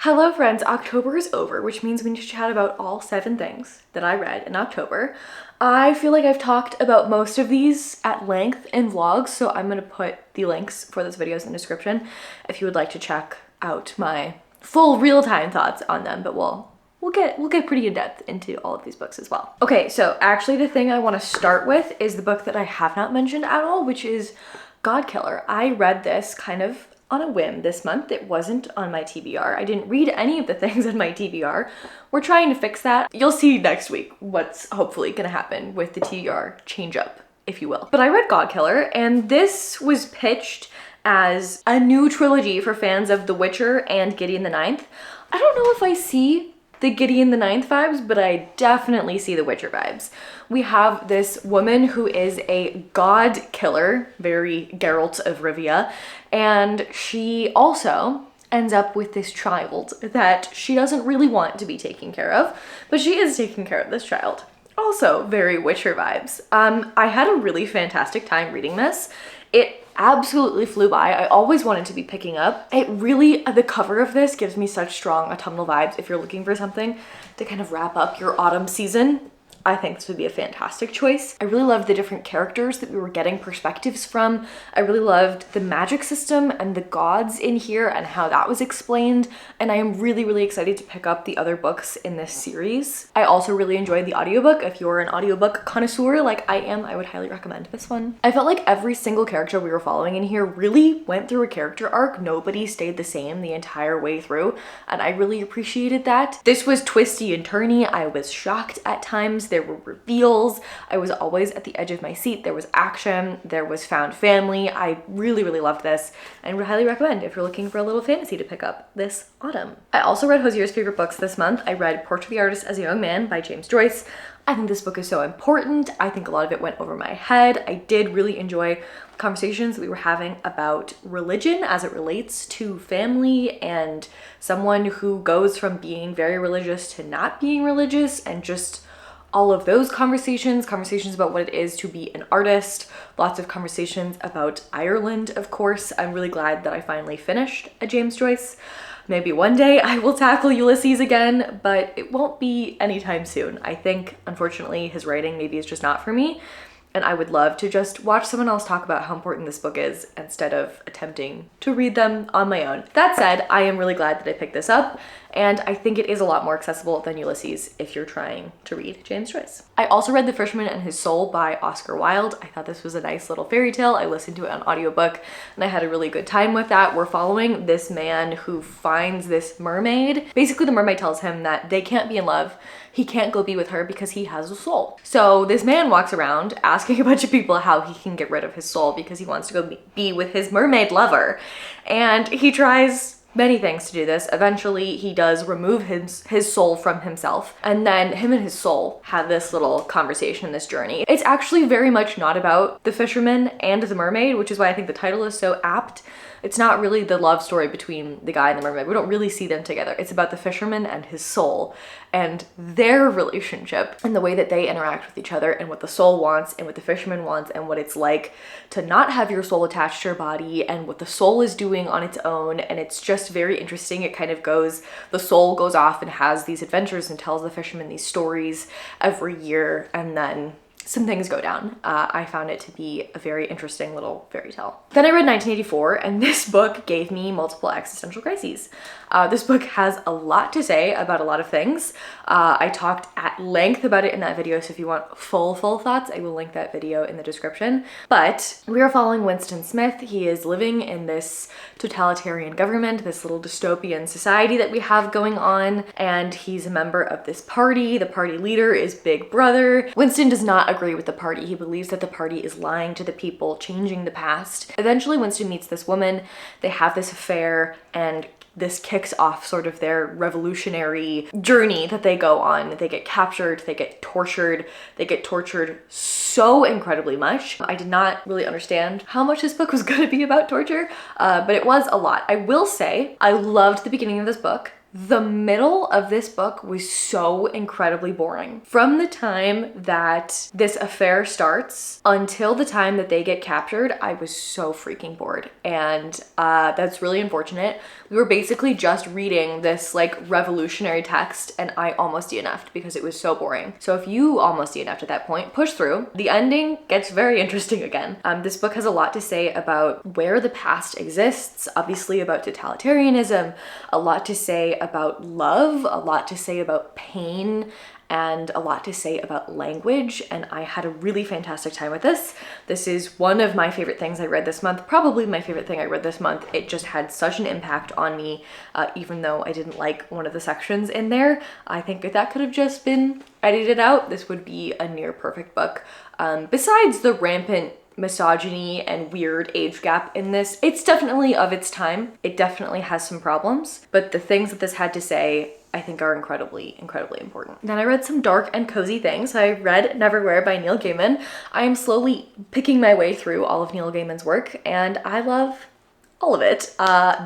Hello friends, October is over, which means we need to chat about all 7 things that I read in October. I feel like I've talked about most of these at length in vlogs, so I'm gonna put the links for those videos in the description if you would like to check out my full real-time thoughts on them, but we'll get pretty in-depth into all of these books as well. Okay, so actually the thing I want to start with is the book that I have not mentioned at all, which is Godkiller. I read this kind of on a whim this month. It wasn't on my TBR. I didn't read any of the things in my TBR. We're trying to fix that. You'll see next week what's hopefully gonna happen with the TBR change up, if you will. But I read Godkiller, and this was pitched as a new trilogy for fans of The Witcher and Gideon the Ninth. I don't know if I see the Gideon the Ninth vibes, but I definitely see the Witcher vibes. We have this woman who is a god killer, very Geralt of Rivia, and she also ends up with this child that she doesn't really want to be taken care of, but she is taking care of this child. Also very Witcher vibes. I had a really fantastic time reading this. It absolutely flew by. I always wanted to be picking up. It really, the cover of this gives me such strong autumnal vibes. If you're looking for something to kind of wrap up your autumn season, I think this would be a fantastic choice. I really loved the different characters that we were getting perspectives from. I really loved the magic system and the gods in here and how that was explained. And I am really, really excited to pick up the other books in this series. I also really enjoyed the audiobook. If you're an audiobook connoisseur like I am, I would highly recommend this one. I felt like every single character we were following in here really went through a character arc. Nobody stayed the same the entire way through, and I really appreciated that. This was twisty and turny. I was shocked at times. There were reveals. I was always at the edge of my seat. There was action. There was found family. I really, really loved this and would highly recommend if you're looking for a little fantasy to pick up this autumn. I also read Hosier's favorite books this month. I read Portrait of the Artist as a Young Man by James Joyce. I think this book is so important. I think a lot of it went over my head. I did really enjoy conversations that we were having about religion as it relates to family and someone who goes from being very religious to not being religious, and just all of those conversations about what it is to be an artist, lots of conversations about Ireland, of course. I'm really glad that I finally finished a James Joyce. Maybe one day I will tackle Ulysses again, but it won't be anytime soon. I think, unfortunately, his writing maybe is just not for me, and I would love to just watch someone else talk about how important this book is instead of attempting to read them on my own. That said, I am really glad that I picked this up, and I think it is a lot more accessible than Ulysses if you're trying to read James Joyce. I also read The Fisherman and His Soul by Oscar Wilde. I thought this was a nice little fairy tale. I listened to it on audiobook and I had a really good time with that. We're following this man who finds this mermaid. Basically, the mermaid tells him that they can't be in love. He can't go be with her because he has a soul. So this man walks around asking a bunch of people how he can get rid of his soul because he wants to go be with his mermaid lover. And he tries many things to do this. Eventually, he does remove his soul from himself, and then him and his soul have this little conversation, this journey. It's actually very much not about the fisherman and the mermaid, which is why I think the title is so apt. It's not really the love story between the guy and the mermaid. We don't really see them together. It's about the fisherman and his soul and their relationship and the way that they interact with each other and what the soul wants and what the fisherman wants and what it's like to not have your soul attached to your body and what the soul is doing on its own. And it's just very interesting. It kind of goes, the soul goes off and has these adventures and tells the fisherman these stories every year, and then some things go down. I found it to be a very interesting little fairy tale. Then I read 1984, and this book gave me multiple existential crises. This book has a lot to say about a lot of things. I talked at length about it in that video, so if you want full thoughts, I will link that video in the description. But we are following Winston Smith. He is living in this totalitarian government, this little dystopian society that we have going on, and he's a member of this party. The party leader is Big Brother. Winston does not agree with the party. He believes that the party is lying to the people, changing the past. Eventually, Winston meets this woman. They have this affair, and this kicks off sort of their revolutionary journey that they go on. They get captured, they get tortured so incredibly much. I did not really understand how much this book was going to be about torture, but it was a lot. I will say I loved the beginning of this book. The middle of this book was so incredibly boring. From the time that this affair starts until the time that they get captured, I was so freaking bored. And that's really unfortunate. We were basically just reading this like revolutionary text and I almost DNF'd because it was so boring. So if you almost DNF'd at that point, push through. The ending gets very interesting again. This book has a lot to say about where the past exists, obviously about totalitarianism, a lot to say about love, a lot to say about pain, and a lot to say about language, and I had a really fantastic time with this. This is one of my favorite things I read this month, probably my favorite thing I read this month. It just had such an impact on me, even though I didn't like one of the sections in there. I think if that could have just been edited out, this would be a near perfect book. Besides the rampant misogyny and weird age gap in this, it's definitely of its time. It definitely has some problems, but the things that this had to say I think are incredibly, incredibly important. Then I read some dark and cozy things. I read Neverwhere by Neil Gaiman. I am slowly picking my way through all of Neil Gaiman's work and I love all of it.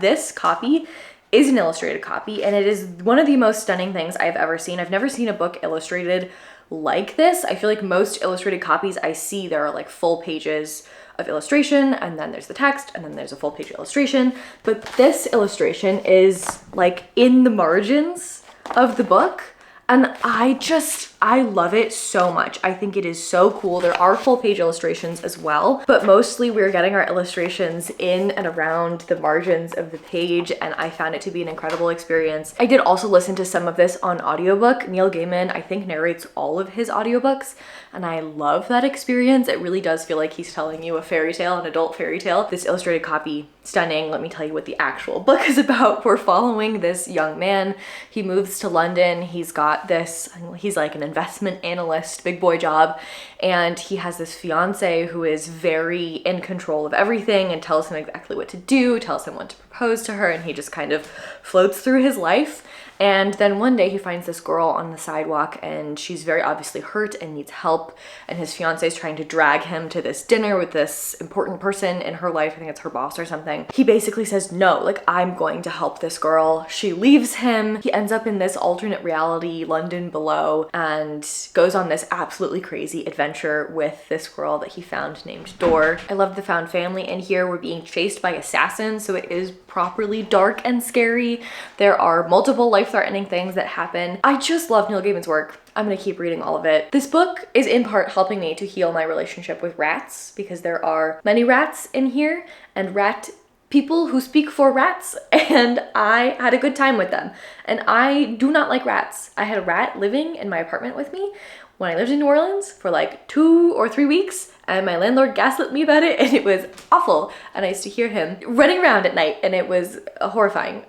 This copy is an illustrated copy and it is one of the most stunning things I've ever seen. I've never seen a book illustrated like this. I feel like most illustrated copies I see, there are like full pages of illustration and then there's the text and then there's a full page illustration, but this illustration is like in the margins of the book and I love it so much. I think it is so cool. There are full page illustrations as well, but mostly we're getting our illustrations in and around the margins of the page and I found it to be an incredible experience. I did also listen to some of this on audiobook. Neil Gaiman, I think, narrates all of his audiobooks and I love that experience. It really does feel like he's telling you a fairy tale, an adult fairy tale. This illustrated copy, stunning. Let me tell you what the actual book is about. We're following this young man. He moves to London. He's got this, he's like an investment analyst, big boy job, and he has this fiance who is very in control of everything and tells him exactly what to do, tells him when to propose to her, and he just kind of floats through his life. And then one day he finds this girl on the sidewalk and she's very obviously hurt and needs help, and his fiance is trying to drag him to this dinner with this important person in her life. I think it's her boss or something. He basically says, no, like, I'm going to help this girl. She leaves him. He ends up in this alternate reality, London below, and goes on this absolutely crazy adventure with this girl that he found named Dor. I love the found family in here. We're being chased by assassins, so it is properly dark and scary. There are multiple life-threatening things that happen. I just love Neil Gaiman's work. I'm gonna keep reading all of it. This book is in part helping me to heal my relationship with rats because there are many rats in here and rat people who speak for rats, and I had a good time with them. And I do not like rats. I had a rat living in my apartment with me when I lived in New Orleans for like 2 or 3 weeks, and my landlord gaslit me about it and it was awful. And I used to hear him running around at night and it was horrifying.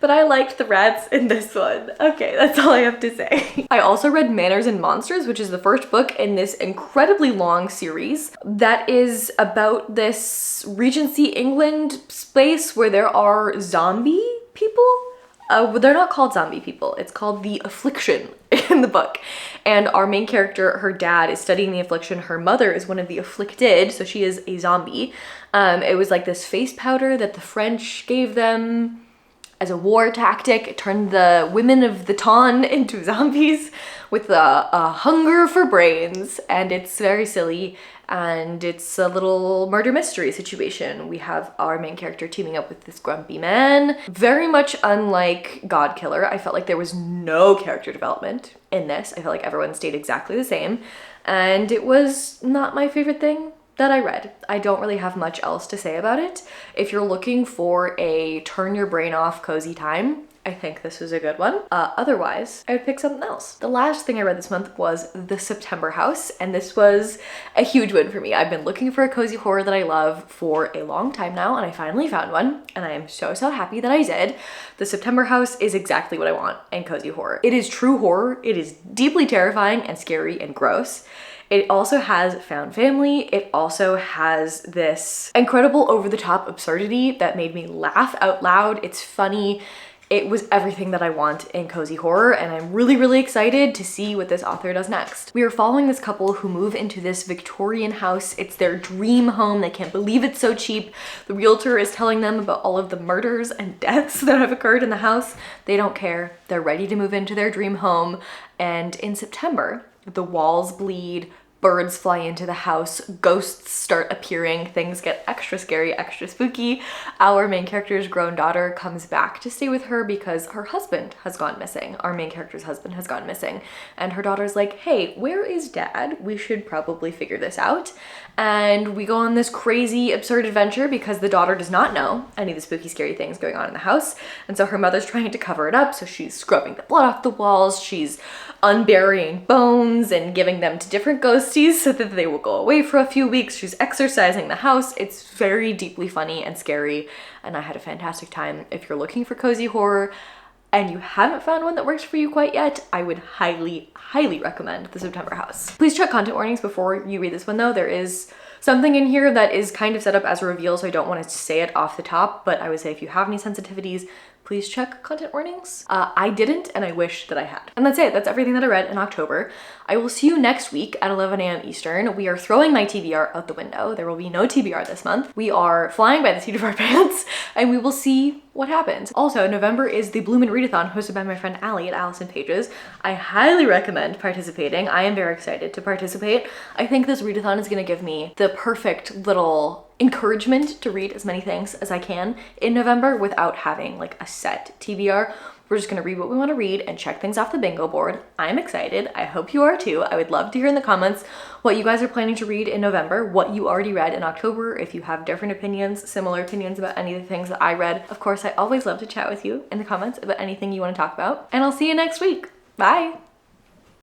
But I liked the rats in this one. Okay, that's all I have to say. I also read Manners and Monsters, which is the first book in this incredibly long series that is about this Regency England space where there are zombie people. They're not called zombie people. It's called the Affliction in the book. And our main character, her dad is studying the affliction. Her mother is one of the afflicted, so she is a zombie. It was like this face powder that the French gave them as a war tactic. It turned the women of the Ton into zombies with a hunger for brains, and it's very silly, and it's a little murder mystery situation. We have our main character teaming up with this grumpy man. Very much unlike Godkiller. I felt like there was no character development in this. I felt like everyone stayed exactly the same, and it was not my favorite thing that I read. I don't really have much else to say about it. If you're looking for a turn your brain off cozy time, I think this was a good one. Otherwise, I would pick something else. The last thing I read this month was The September House, and this was a huge win for me. I've been looking for a cozy horror that I love for a long time now, and I finally found one, and I am so happy that I did. The September House is exactly what I want in cozy horror. It is true horror. It is deeply terrifying and scary and gross. It also has found family. It also has this incredible over-the-top absurdity that made me laugh out loud. It's funny. It was everything that I want in cozy horror, and I'm really, really excited to see what this author does next. We are following this couple who move into this Victorian house. It's their dream home. They can't believe it's so cheap. The realtor is telling them about all of the murders and deaths that have occurred in the house. They don't care. They're ready to move into their dream home. And in September, the walls bleed, birds fly into the house, ghosts start appearing, things get extra scary, extra spooky. Our main character's grown daughter comes back to stay with her because her husband has gone missing. Our main character's husband has gone missing. And her daughter's like, hey, where is dad? We should probably figure this out. And we go on this crazy, absurd adventure because the daughter does not know any of the spooky, scary things going on in the house. And so her mother's trying to cover it up. So she's scrubbing the blood off the walls. She's unburying bones and giving them to different ghosties so that they will go away for a few weeks. She's exorcising the house. It's very deeply funny and scary, and I had a fantastic time. If you're looking for cozy horror and you haven't found one that works for you quite yet, I would highly, highly recommend The September House. Please check content warnings before you read this one though. There is something in here that is kind of set up as a reveal, so I don't want to say it off the top, but I would say if you have any sensitivities, please check content warnings. I didn't, and I wish that I had. And that's it. That's everything that I read in October. I will see you next week at 11 a.m. Eastern. We are throwing my TBR out the window. There will be no TBR this month. We are flying by the seat of our pants, and we will see what happens. Also, November is the Bloomin Readathon hosted by my friend Allie at Allison Pages. I highly recommend participating. I am very excited to participate. I think this readathon is gonna give me the perfect little encouragement to read as many things as I can in November without having like a set TBR. We're just gonna read what we wanna read and check things off the bingo board. I'm excited. I hope you are too. I would love to hear in the comments what you guys are planning to read in November, what you already read in October, if you have different opinions, similar opinions about any of the things that I read. Of course, I always love to chat with you in the comments about anything you wanna talk about, and I'll see you next week. Bye.